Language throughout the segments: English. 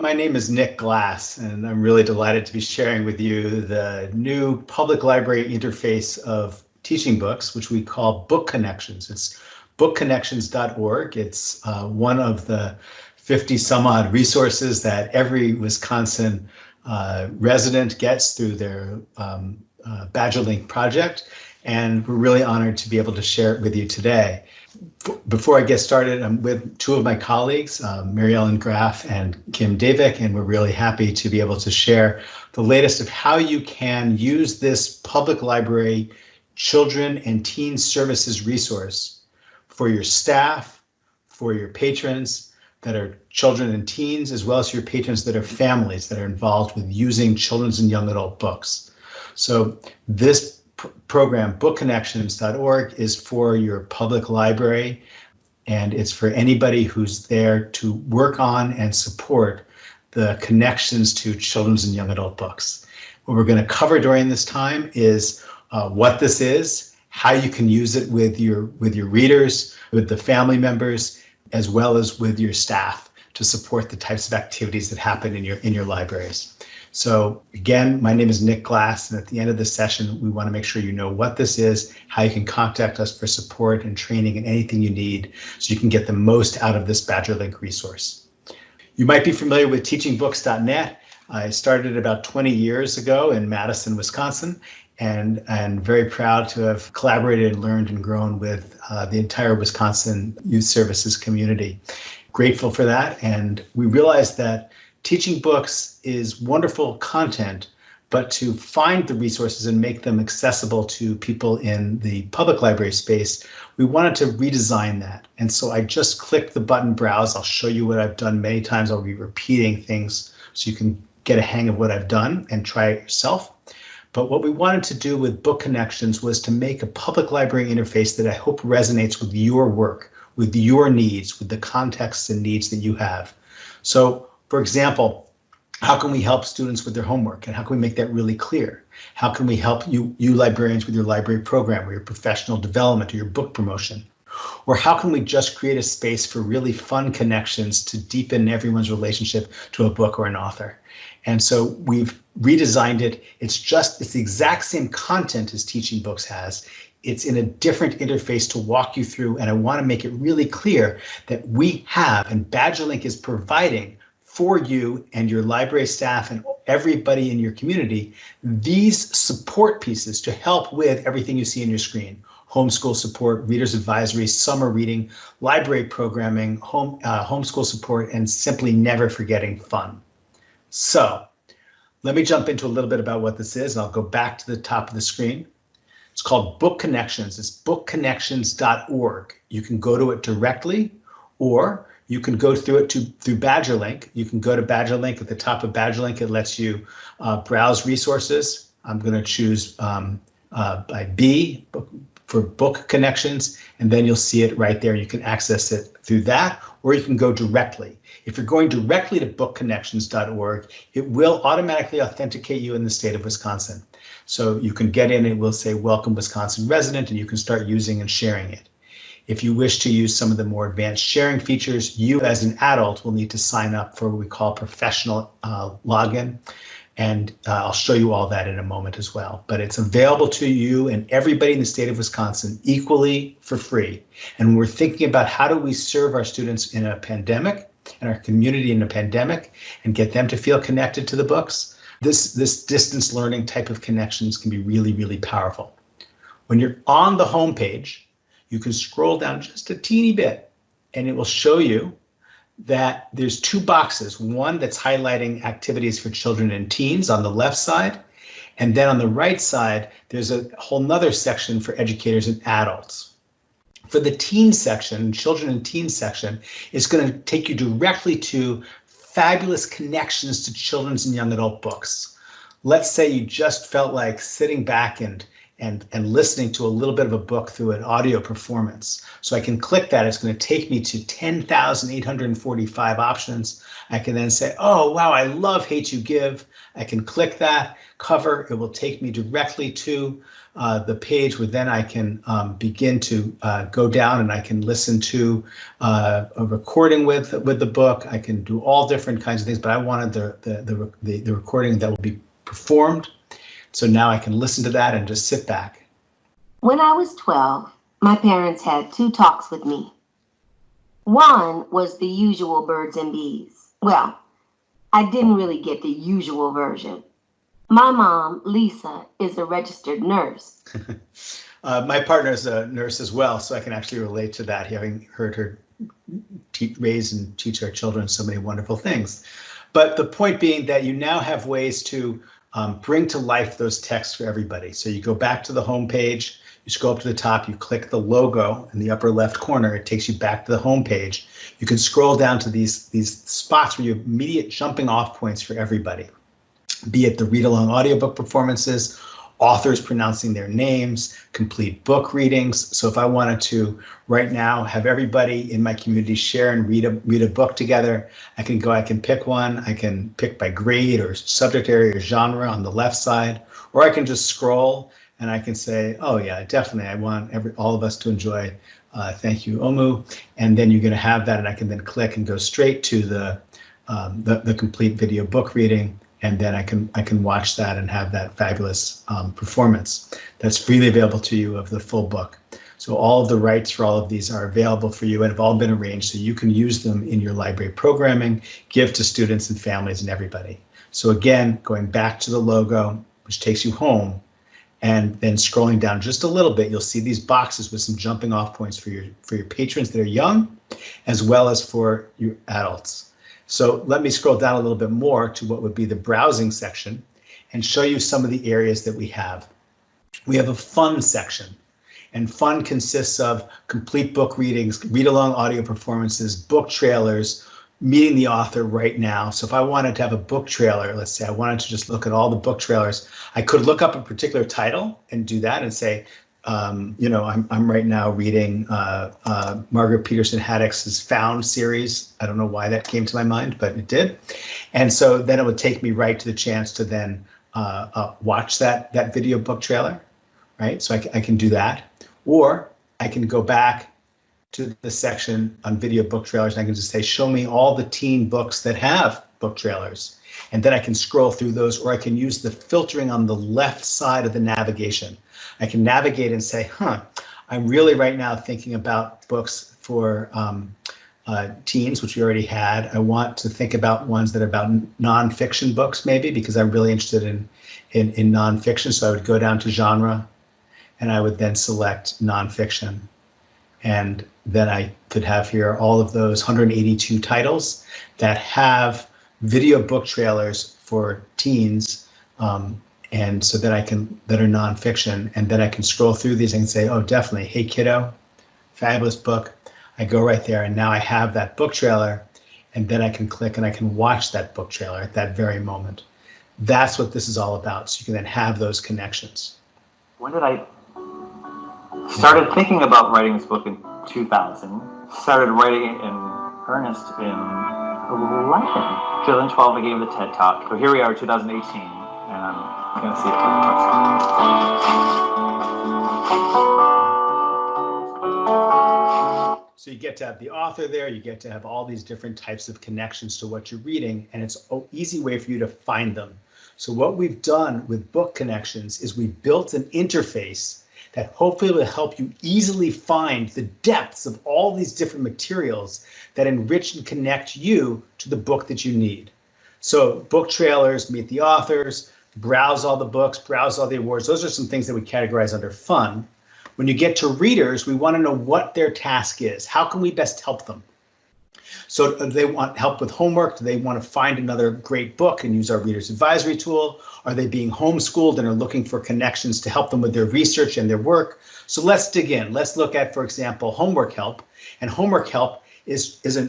My name is Nick Glass, and I'm really delighted to be sharing with you the new public library interface of teaching books, which we call Book Connections. It's bookconnections.org. It's one of the 50 some odd resources that every Wisconsin resident gets through their BadgerLink project, and we're really honored to be able to share it with you today. Before I get started, I'm with two of my colleagues, Mary Ellen Graff and Kim Davik, and we're really happy to be able to share the latest of how you can use this public library children and teen services resource for your staff, for your patrons that are children and teens, as well as your patrons that are families that are involved with using children's and young adult books. So this program, bookconnections.org, is for your public library, and it's for anybody who's there to work on and support the connections to children's and young adult books. What we're going to cover during this time is what this is, how you can use it with your readers, with the family members, as well as with your staff to support the types of activities that happen in your libraries. So again, my name is Nick Glass, and at the end of this session, we want to make sure you know what this is, how you can contact us for support and training and anything you need so you can get the most out of this BadgerLink resource. You might be familiar with teachingbooks.net. I started about 20 years ago in Madison, Wisconsin, and I'm very proud to have collaborated and learned and grown with the entire Wisconsin Youth Services community. Grateful for that, and we realized that teaching books is wonderful content, but to find the resources and make them accessible to people in the public library space, we wanted to redesign that. And so I just clicked the button browse. I'll show you what I've done many times. I'll be repeating things so you can get a hang of what I've done and try it yourself. But what we wanted to do with Book Connections was to make a public library interface that I hope resonates with your work, with your needs, with the contexts and needs that you have. So, for example, how can we help students with their homework, and how can we make that really clear? How can we help you librarians with your library program or your professional development or your book promotion? Or how can we just create a space for really fun connections to deepen everyone's relationship to a book or an author? And so we've redesigned it. It's the exact same content as Teaching Books has. It's in a different interface to walk you through, and I want to make it really clear that we have, and BadgerLink is providing for you and your library staff and everybody in your community, these support pieces to help with everything you see on your screen: homeschool support, readers advisory, summer reading, library programming, homeschool support, and simply never forgetting fun. So let me jump into a little bit about what this is, and I'll go back to the top of the screen. It's called Book Connections. It's bookconnections.org. You can go to it directly, or you can go through it through BadgerLink. You can go to BadgerLink. At the top of BadgerLink, it lets you browse resources. I'm going to choose by B for Book Connections, and then you'll see it right there. You can access it through that, or you can go directly. If you're going directly to bookconnections.org, it will automatically authenticate you in the state of Wisconsin. So you can get in, it will say Welcome Wisconsin Resident, and you can start using and sharing it. If you wish to use some of the more advanced sharing features, you as an adult will need to sign up for what we call professional login. And I'll show you all that in a moment as well. But it's available to you and everybody in the state of Wisconsin equally for free. And when we're thinking about how do we serve our students in a pandemic and our community in a pandemic and get them to feel connected to the books, this distance learning type of connections can be really, really powerful. When you're on the home page, you can scroll down just a teeny bit, and it will show you that there's two boxes, one that's highlighting activities for children and teens on the left side, and then on the right side, there's a whole nother section for educators and adults. For the teen section, children and teen section, it's going to take you directly to fabulous connections to children's and young adult books. Let's say you just felt like sitting back and and listening to a little bit of a book through an audio performance. So I can click that. It's going to take me to 10,845 options. I can then say, oh, wow, I love Hate You Give. I can click that cover. It will take me directly to the page where then I can begin to go down and I can listen to a recording with the book. I can do all different kinds of things, but I wanted the recording that will be performed. So now I can listen to that and just sit back. When I was 12, my parents had 2 talks with me. One was the usual birds and bees. Well, I didn't really get the usual version. My mom, Lisa, is a registered nurse. My partner is a nurse as well, so I can actually relate to that, having heard her raise and teach our children so many wonderful things. But the point being that you now have ways to bring to life those texts for everybody. So you go back to the home page, you scroll up to the top, you click the logo in the upper left corner, it takes you back to the home page. You can scroll down to these spots where you have immediate jumping off points for everybody, be it the read-along audiobook performances, authors pronouncing their names, complete book readings. So if I wanted to right now have everybody in my community share and read a book together, I can pick one. I can pick by grade or subject area or genre on the left side, or I can just scroll and I can say, oh yeah, definitely, I want all of us to enjoy Thank You, Omu. And then you're going to have that, and I can then click and go straight to the complete video book reading. And then I can watch that and have that fabulous performance that's freely available to you of the full book. So all of the rights for all of these are available for you and have all been arranged so you can use them in your library programming, give to students and families and everybody. So again, going back to the logo, which takes you home, and then scrolling down just a little bit, you'll see these boxes with some jumping off points for your patrons that are young, as well as for your adults. So let me scroll down a little bit more to what would be the browsing section and show you some of the areas that we have. We have a fun section, and fun consists of complete book readings, read-along audio performances, book trailers, meeting the author right now. So if I wanted to have a book trailer, let's say I wanted to just look at all the book trailers, I could look up a particular title and do that and say, I'm right now reading Margaret Peterson Haddock's Found series. I don't know why that came to my mind, but it did. And so then it would take me right to the chance to then watch that video book trailer, right? So I can do that. Or I can go back to the section on video book trailers and I can just say, show me all the teen books that have book trailers. And then I can scroll through those, or I can use the filtering on the left side of the navigation. I can navigate and say, I'm really right now thinking about books for teens, which we already had. I want to think about ones that are about nonfiction books, maybe, because I'm really interested in nonfiction. So I would go down to genre, and I would then select nonfiction. And then I could have here all of those 182 titles that have video book trailers for teens. And so that that are nonfiction, and then I can scroll through these and say, oh, definitely, Hey Kiddo, fabulous book. I go right there, and now I have that book trailer, and then I can click and I can watch that book trailer at that very moment. That's what this is all about, so you can then have those connections. When did I started thinking about writing this book in 2000, started writing it in earnest in 2012, I gave the TED Talk. So here we are, 2018, and I'm going to see it. So you get to have the author there, you get to have all these different types of connections to what you're reading, and it's an easy way for you to find them. So what we've done with Book Connections is we built an interface that hopefully will help you easily find the depths of all these different materials that enrich and connect you to the book that you need. So book trailers, meet the authors, browse all the books, browse all the awards. Those are some things that we categorize under fun. When you get to readers, we want to know what their task is. How can we best help them? So do they want help with homework? Do they want to find another great book and use our Reader's Advisory tool? Are they being homeschooled and are looking for connections to help them with their research and their work? So let's dig in. Let's look at, for example, homework help. And homework help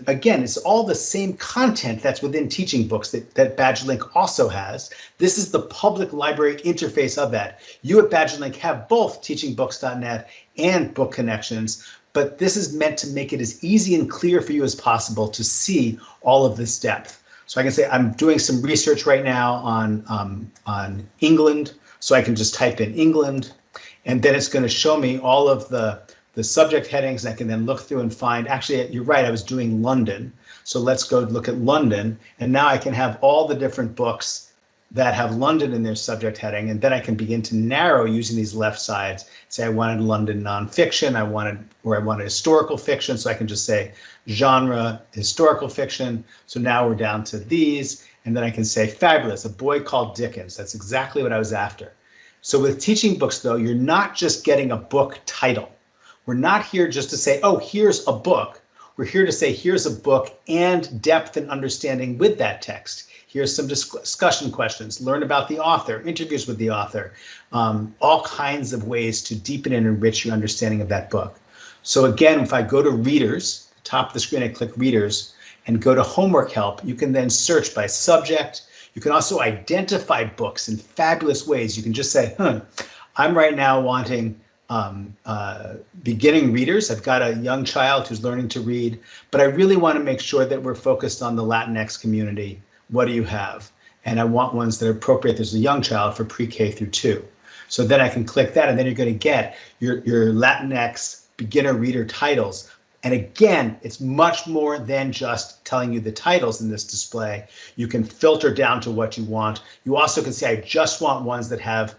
again, it's all the same content that's within teaching books that BadgerLink also has. This is the public library interface of that. You at BadgerLink have both teachingbooks.net and Book Connections, but this is meant to make it as easy and clear for you as possible to see all of this depth. So I can say I'm doing some research right now on England, so I can just type in England, and then it's going to show me all of the subject headings. I can then look through and find, actually, you're right, I was doing London. So let's go look at London. And now I can have all the different books that have London in their subject heading. And then I can begin to narrow using these left sides. Say I wanted London nonfiction, I wanted historical fiction. So I can just say genre, historical fiction. So now we're down to these. And then I can say fabulous, A Boy Called Dickens. That's exactly what I was after. So with teaching books, though, you're not just getting a book title. We're not here just to say, oh, here's a book. We're here to say, here's a book and depth and understanding with that text. Here's some discussion questions, learn about the author, interviews with the author, all kinds of ways to deepen and enrich your understanding of that book. So again, if I go to Readers, top of the screen, I click Readers and go to Homework Help, you can then search by subject. You can also identify books in fabulous ways. You can just say, I'm right now wanting beginning readers. I've got a young child who's learning to read, but I really want to make sure that we're focused on the Latinx community. What do you have? And I want ones that are appropriate. There's a young child for pre-K through 2. So then I can click that, and then you're going to get your Latinx beginner reader titles. And again, it's much more than just telling you the titles in this display. You can filter down to what you want. You also can say, I just want ones that have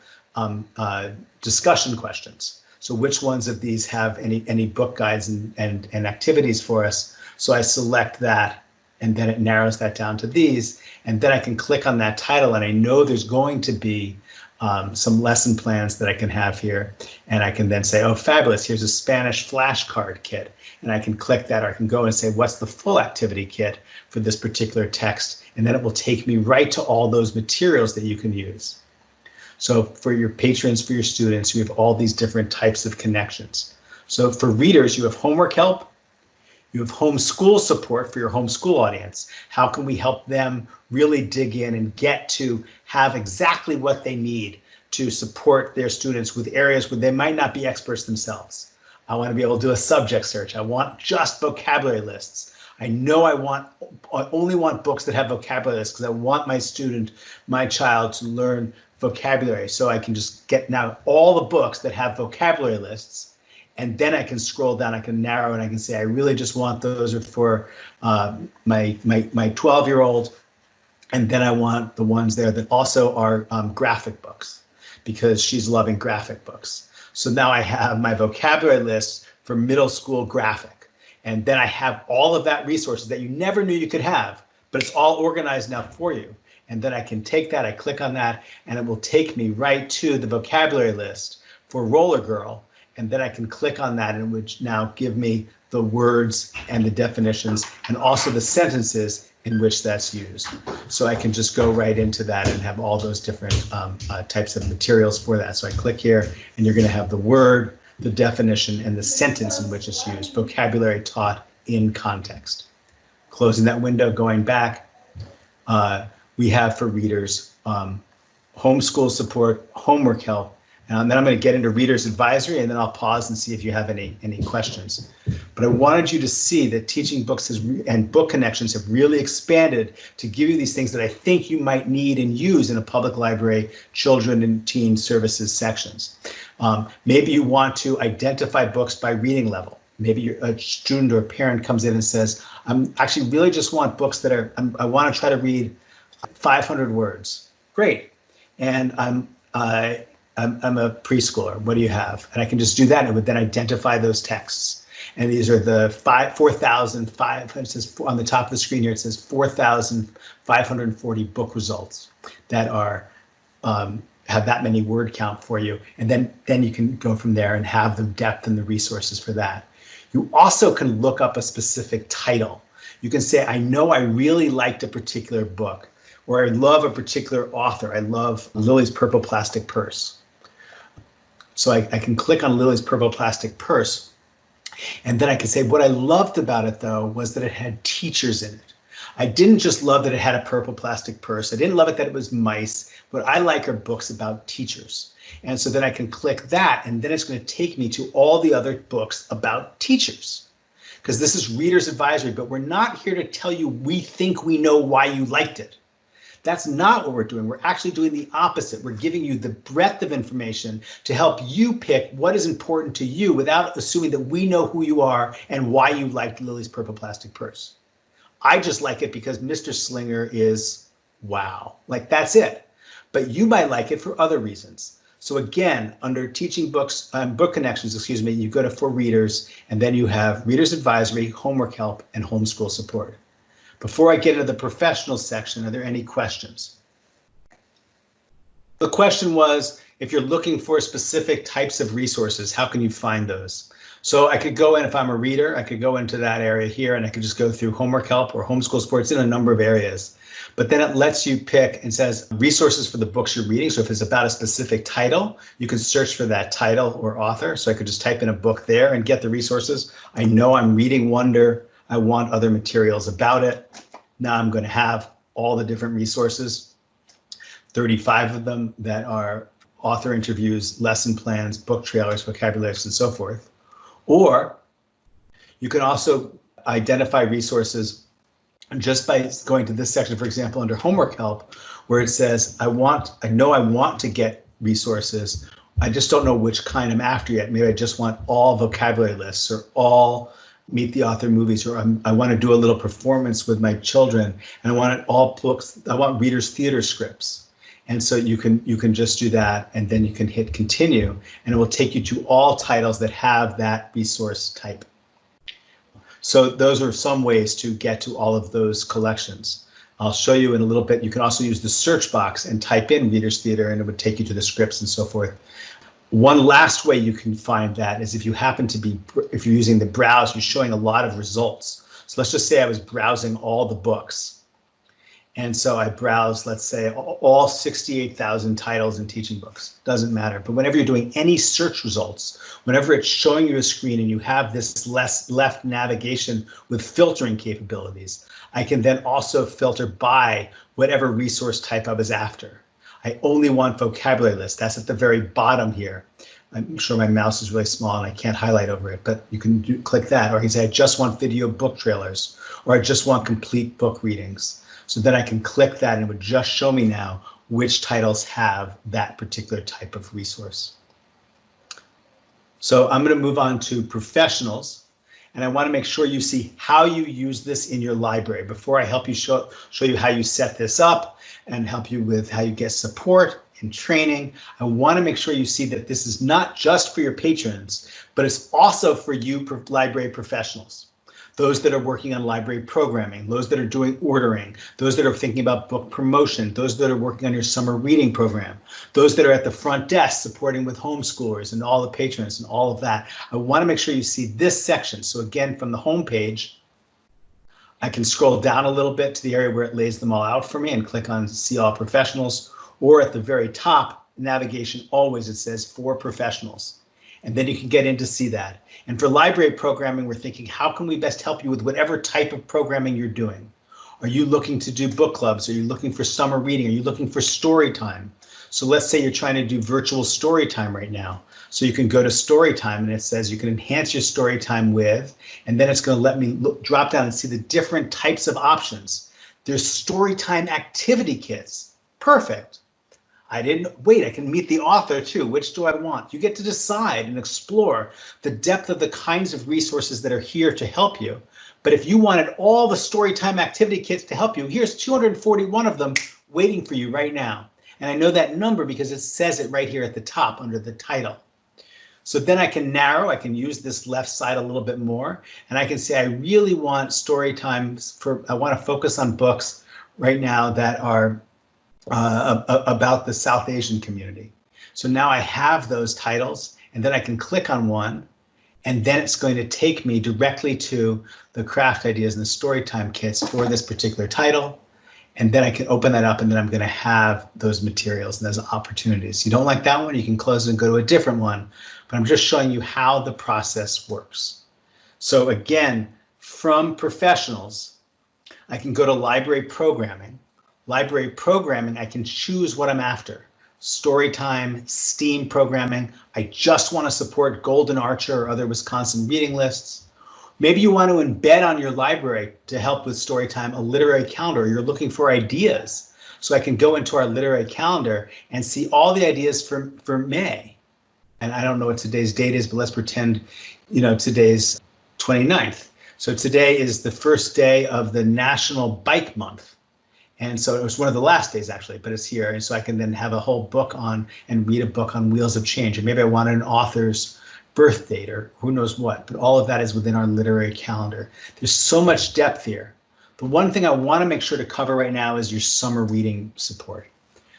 discussion questions. So which ones of these have any book guides and activities for us? So I select that, and then it narrows that down to these. And then I can click on that title, and I know there's going to be some lesson plans that I can have here. And I can then say, oh, fabulous, here's a Spanish flashcard kit. And I can click that, or I can go and say, what's the full activity kit for this particular text? And then it will take me right to all those materials that you can use. So for your patrons, for your students, you have all these different types of connections. So for readers, you have homework help, you have homeschool support for your homeschool audience. How can we help them really dig in and get to have exactly what they need to support their students with areas where they might not be experts themselves? I want to be able to do a subject search. I want just vocabulary lists. I know I only want books that have vocabulary lists because I want my child to learn vocabulary. So I can just get now all the books that have vocabulary lists, and then I can scroll down, I can narrow, and I can say, I really just want those are for my 12-year-old. And then I want the ones there that also are graphic books, because she's loving graphic books. So now I have my vocabulary list for middle school graphic. And then I have all of that resources that you never knew you could have, but it's all organized now for you. And then I can take that, I click on that, and it will take me right to the vocabulary list for Roller Girl. And then I can click on that, and it would now give me the words and the definitions and also the sentences in which that's used. So I can just go right into that and have all those different types of materials for that. So I click here, and you're going to have the word, the definition, and the sentence in which it's used. Vocabulary taught in context. Closing that window, going back. We have for readers homeschool support, homework help, and then I'm going to get into Reader's Advisory, and then I'll pause and see if you have any questions. But I wanted you to see that Teaching Books and Book Connections have really expanded to give you these things that I think you might need and use in a public library children and teen services sections. Maybe you want to identify books by reading level. Maybe a student or a parent comes in and says, I'm actually really just want books that are, I want to try to read 500 words. Great. And I'm a preschooler. What do you have? And I can just do that, and it would then identify those texts. And these are the 4,005. It says on the top of the screen here, it says 4,540 book results that are have that many word count for you. And then you can go from there and have the depth and the resources for that. You also can look up a specific title. You can say, I know I really liked a particular book, or I love a particular author. I love Lily's Purple Plastic Purse. So I can click on Lily's Purple Plastic Purse, and then I can say what I loved about it, though, was that it had teachers in it. I didn't just love that it had a purple plastic purse. I didn't love it that it was mice, but I like her books about teachers. And so then I can click that, and then it's going to take me to all the other books about teachers. Because this is Reader's Advisory, but we're not here to tell you we think we know why you liked it. That's not what we're doing. We're actually doing the opposite. We're giving you the breadth of information to help you pick what is important to you without assuming that we know who you are and why you liked Lily's Purple Plastic Purse. I just like it because Mr. Slinger is wow. Like, that's it. But you might like it for other reasons. So again, under teaching books, book connections, excuse me, you go to For Readers, and then you have Reader's Advisory, Homework Help, and Homeschool Support. Before I get into the professional section, are there any questions? The question was, if you're looking for specific types of resources, how can you find those? So I could go in, if I'm a reader, I could go into that area here, and I could just go through Homework Help or Homeschool Support. It's in a number of areas. But then it lets you pick and says resources for the books you're reading. So if it's about a specific title, you can search for that title or author. So I could just type in a book there and get the resources. I know I'm reading Wonder. I want other materials about it. Now I'm going to have all the different resources, 35 of them that are author interviews, lesson plans, book trailers, vocabularies, and so forth. Or you can also identify resources just by going to this section, for example, under Homework Help, where it says, I know I want to get resources. I just don't know which kind I'm after yet. Maybe I just want all vocabulary lists or all Meet the Author movies, or I want to do a little performance with my children, and I want it all books. I want Reader's Theater scripts. And so you can just do that, and then you can hit continue, and it will take you to all titles that have that resource type. So those are some ways to get to all of those collections. I'll show you in a little bit. You can also use the search box and type in Reader's Theater, and it would take you to the scripts and so forth. One last way you can find that is if you happen to be, if you're using the browse, you're showing a lot of results. So let's just say I was browsing all the books. And so I browse, let's say, all 68,000 titles in teaching books. Doesn't matter. But whenever you're doing any search results, whenever it's showing you a screen and you have this left navigation with filtering capabilities, I can then also filter by whatever resource type I was after. I only want vocabulary lists. That's at the very bottom here. I'm sure my mouse is really small and I can't highlight over it, but you can click that. Or you can say, I just want video book trailers, or I just want complete book readings. So then I can click that and it would just show me now which titles have that particular type of resource. So I'm going to move on to professionals, and I want to make sure you see how you use this in your library. Before I help you show you how you set this up and help you with how you get support and training, I want to make sure you see that this is not just for your patrons, but it's also for you library professionals. Those that are working on library programming, those that are doing ordering, those that are thinking about book promotion, those that are working on your summer reading program, those that are at the front desk supporting with homeschoolers and all the patrons and all of that. I want to make sure you see this section. So again, from the home page, I can scroll down a little bit to the area where it lays them all out for me and click on See All Professionals, or at the very top, navigation always, it says For Professionals. And then you can get in to see that. And for library programming, we're thinking, how can we best help you with whatever type of programming you're doing? Are you looking to do book clubs? Are you looking for summer reading? Are you looking for story time? So let's say you're trying to do virtual story time right now. So you can go to story time, and it says you can enhance your story time with, and then it's going to let me drop down and see the different types of options. There's story time activity kits. Perfect. I can meet the author too. Which do I want? You get to decide and explore the depth of the kinds of resources that are here to help you. But if you wanted all the Storytime activity kits to help you, here's 241 of them waiting for you right now. And I know that number because it says it right here at the top under the title. So then I can narrow, I can use this left side a little bit more, and I can say I really want Storytime I want to focus on books right now that are about the South Asian community. So now I have those titles, and then I can click on one, And then it's going to take me directly to the craft ideas and the story time kits for this particular title. And then I can open that up, and then I'm going to have those materials and those opportunities. You don't like that one, you can close it and go to a different one. But I'm just showing you how the process works. So again, from professionals, I can go to library programming. Library programming, I can choose what I'm after. Storytime, STEAM programming. I just want to support Golden Archer or other Wisconsin reading lists. Maybe you want to embed on your library to help with Storytime a literary calendar. You're looking for ideas. So I can go into our literary calendar and see all the ideas for May. And I don't know what today's date is, but let's pretend, today's 29th. So today is the first day of the National Bike Month. And so it was one of the last days, actually, but it's here. And so I can then have a whole book on and read a book on Wheels of Change. And maybe I wanted an author's birth date or who knows what, but all of that is within our literary calendar. There's so much depth here. The one thing I want to make sure to cover right now is your summer reading support.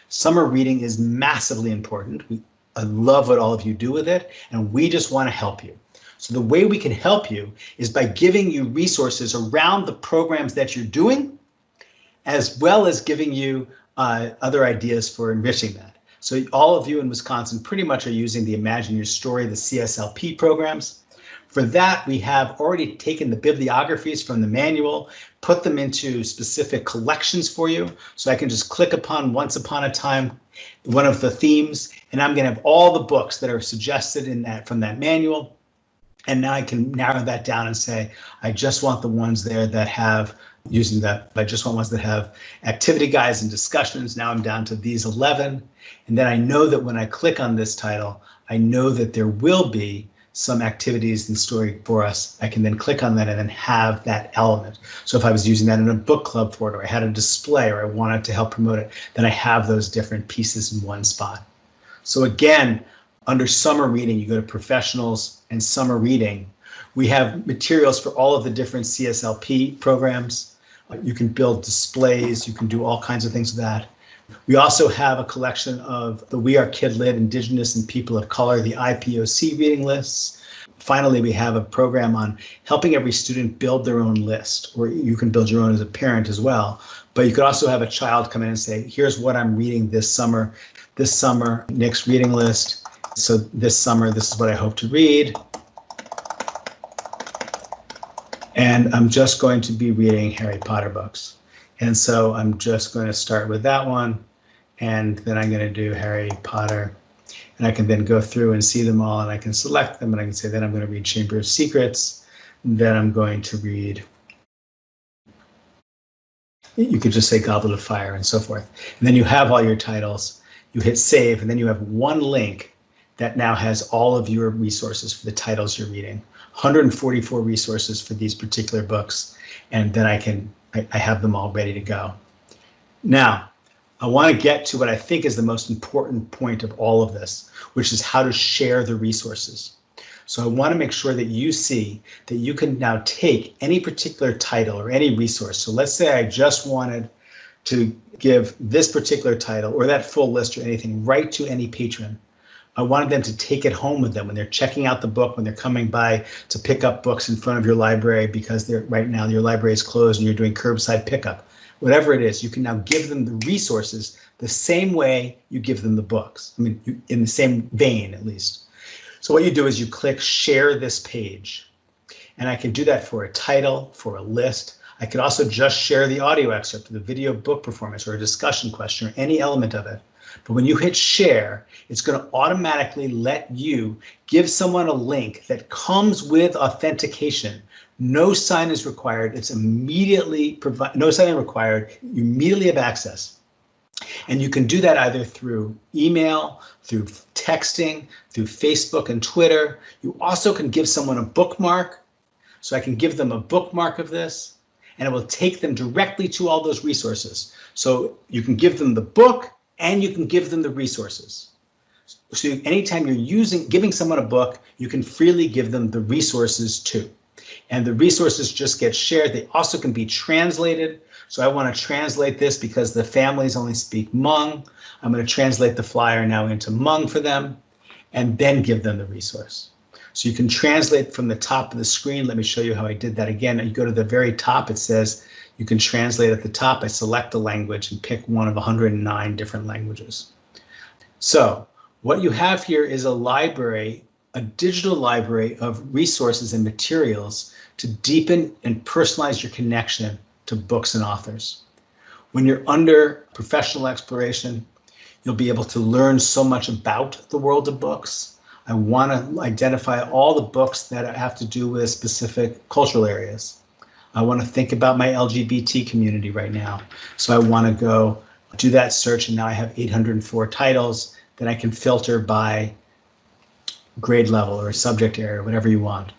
Summer reading is massively important. I love what all of you do with it, and we just want to help you. So the way we can help you is by giving you resources around the programs that you're doing, as well as giving you other ideas for enriching that. So all of you in Wisconsin pretty much are using the Imagine Your Story, the CSLP programs. For that, we have already taken the bibliographies from the manual, put them into specific collections for you. So I can just click upon Once Upon a Time, one of the themes, and I'm going to have all the books that are suggested in that from that manual. And now I can narrow that down and say, I just want the ones there that have, using that, I just want ones that have activity guides and discussions. Now I'm down to these 11. And then I know that when I click on this title, I know that there will be some activities and story for us. I can then click on that and then have that element. So if I was using that in a book club for it, or I had a display, or I wanted to help promote it, then I have those different pieces in one spot. So again, under summer reading, you go to professionals and summer reading. We have materials for all of the different CSLP programs. You can build displays, you can do all kinds of things with that. We also have a collection of the We Are Kid Lit, Indigenous and People of Color, the IPOC reading lists. Finally, we have a program on helping every student build their own list, or you can build your own as a parent as well. But you could also have a child come in and say, here's what I'm reading this summer, Nick's reading list. So this summer, this is what I hope to read. And I'm just going to be reading Harry Potter books. And so I'm just going to start with that one. And then I'm going to do Harry Potter. And I can then go through and see them all, and I can select them, and I can say, then I'm going to read Chamber of Secrets. Then I'm going to read, you could just say Goblet of Fire and so forth. And then you have all your titles. You hit save, and then you have one link that now has all of your resources for the titles you're reading. 144 resources for these particular books, and then I have them all ready to go. Now, I want to get to what I think is the most important point of all of this, which is how to share the resources. So I want to make sure that you see that you can now take any particular title or any resource. So let's say I just wanted to give this particular title or that full list or anything right to any patron. I wanted them to take it home with them when they're checking out the book, when they're coming by to pick up books in front of your library because right now your library is closed and you're doing curbside pickup. Whatever it is, you can now give them the resources the same way you give them the books. I mean, in the same vein, at least. So what you do is you click share this page. And I can do that for a title, for a list. I could also just share the audio excerpt, the video book performance, or a discussion question, or any element of it. But when you hit share, it's going to automatically let you give someone a link that comes with authentication. No sign is required. It's immediately no sign required. You immediately have access. And you can do that either through email, through texting, through Facebook and Twitter. You also can give someone a bookmark. So I can give them a bookmark of this, and it will take them directly to all those resources. So you can give them the book, and you can give them the resources. So anytime you're giving someone a book, you can freely give them the resources too. And the resources just get shared. They also can be translated. So I want to translate this because the families only speak Hmong. I'm going to translate the flyer now into Hmong for them and then give them the resource. So you can translate from the top of the screen. Let me show you how I did that again. You go to the very top, it says you can translate at the top. I select a language and pick one of 109 different languages. So what you have here is a library, a digital library of resources and materials to deepen and personalize your connection to books and authors. When you're under professional exploration, you'll be able to learn so much about the world of books. I want to identify all the books that have to do with specific cultural areas. I want to think about my LGBT community right now. So I want to go do that search, and now I have 804 titles that I can filter by grade level or subject area, whatever you want.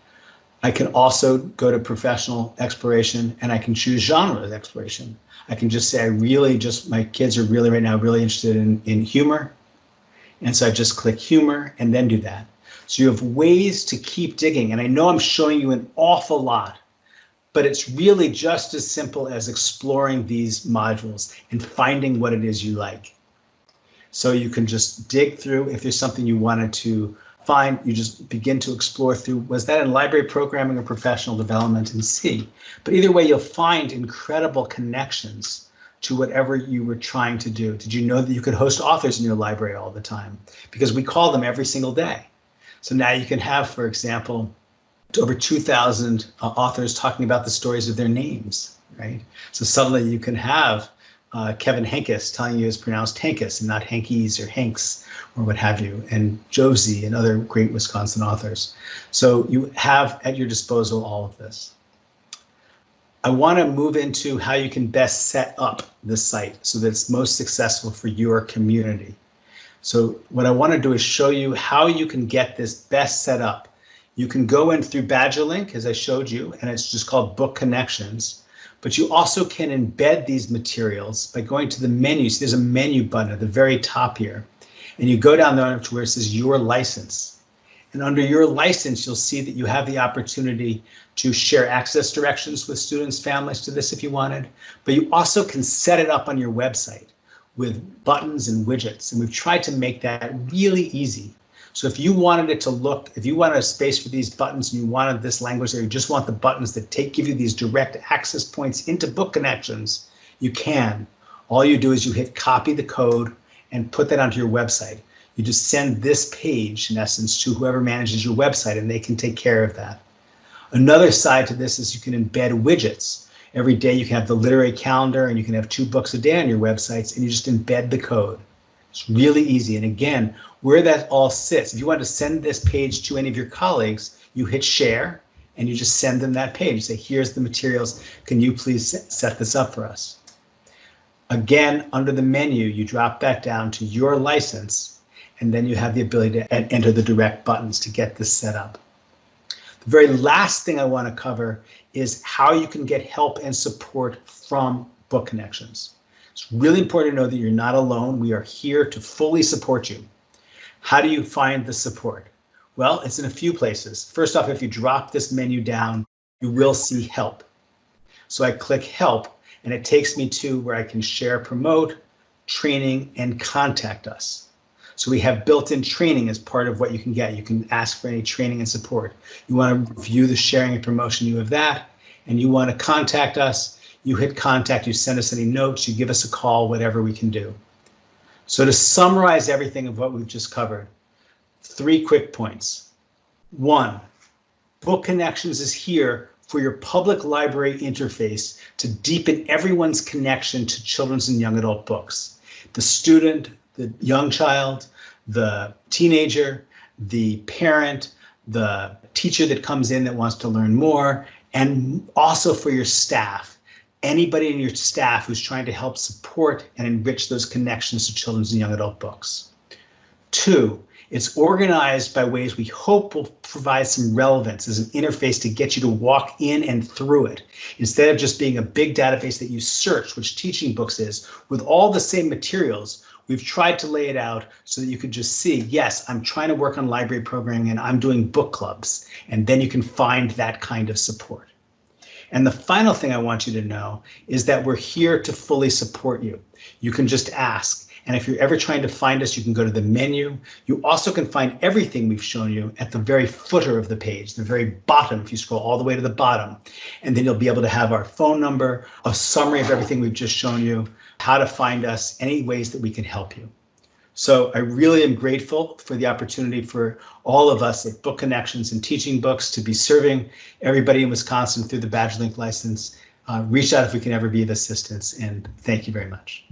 I can also go to professional exploration, and I can choose genre exploration. I can just say my kids are really right now really interested in humor. And so I just click humor and then do that. So you have ways to keep digging. And I know I'm showing you an awful lot, but it's really just as simple as exploring these modules and finding what it is you like. So you can just dig through. If there's something you wanted to find, you just begin to explore through, was that in library programming or professional development, and see. But either way, you'll find incredible connections to whatever you were trying to do. Did you know that you could host authors in your library all the time? Because we call them every single day. So now you can have, for example, over 2,000 authors talking about the stories of their names, right? So suddenly you can have Kevin Henkes telling you it's pronounced Henkes and not Hankies or Hanks or what have you, and Josie and other great Wisconsin authors. So you have at your disposal all of this. I want to move into how you can best set up the site so that it's most successful for your community. So what I want to do is show you how you can get this best set up. You can go in through Badgerlink, as I showed you, and it's just called Book Connections. But you also can embed these materials by going to the menu. So there's a menu button at the very top here. And you go down there to where it says Your License. And under Your License, you'll see that you have the opportunity to share access directions with students, families to this if you wanted. But you also can set it up on your website with buttons and widgets. And we've tried to make that really easy. So if you wanted it to look, if you wanted a space for these buttons and you wanted this language, or you just want the buttons that give you these direct access points into Book Connections, you can. All you do is you hit copy the code and put that onto your website. You just send this page, in essence, to whoever manages your website, and they can take care of that. Another side to this is you can embed widgets. Every day you can have the literary calendar, and you can have 2 books a day on your websites, and you just embed the code. It's really easy. And again, where that all sits, if you want to send this page to any of your colleagues, you hit share, and you just send them that page. You say, here's the materials. Can you please set this up for us? Again, under the menu, you drop back down to Your License, and then you have the ability to enter the direct buttons to get this set up. The very last thing I want to cover is how you can get help and support from Book Connections. It's really important to know that you're not alone. We are here to fully support you. How do you find the support? Well, it's in a few places. First off, if you drop this menu down, you will see Help. So I click Help, and it takes me to where I can share, promote, training, and contact us. So we have built-in training as part of what you can get. You can ask for any training and support. You want to review the sharing and promotion, you have that, and you want to contact us, you hit contact, you send us any notes, you give us a call, whatever we can do. So to summarize everything of what we've just covered, 3 quick points. 1, Book Connections is here for your public library interface to deepen everyone's connection to children's and young adult books. The student, the young child, the teenager, the parent, the teacher that comes in that wants to learn more, and also for your staff. Anybody in your staff who's trying to help support and enrich those connections to children's and young adult books. 2, it's organized by ways we hope will provide some relevance as an interface to get you to walk in and through it, instead of just being a big database that you search, which Teaching Books is, with all the same materials. We've tried to lay it out so that you could just see, yes, I'm trying to work on library programming and I'm doing book clubs, and then you can find that kind of support. And the final thing I want you to know is that we're here to fully support you. You can just ask. And if you're ever trying to find us, you can go to the menu. You also can find everything we've shown you at the very footer of the page, the very bottom, if you scroll all the way to the bottom. And then you'll be able to have our phone number, a summary of everything we've just shown you, how to find us, any ways that we can help you. So I really am grateful for the opportunity for all of us at Book Connections and Teaching Books to be serving everybody in Wisconsin through the BadgerLink license. Reach out if we can ever be of assistance, and thank you very much.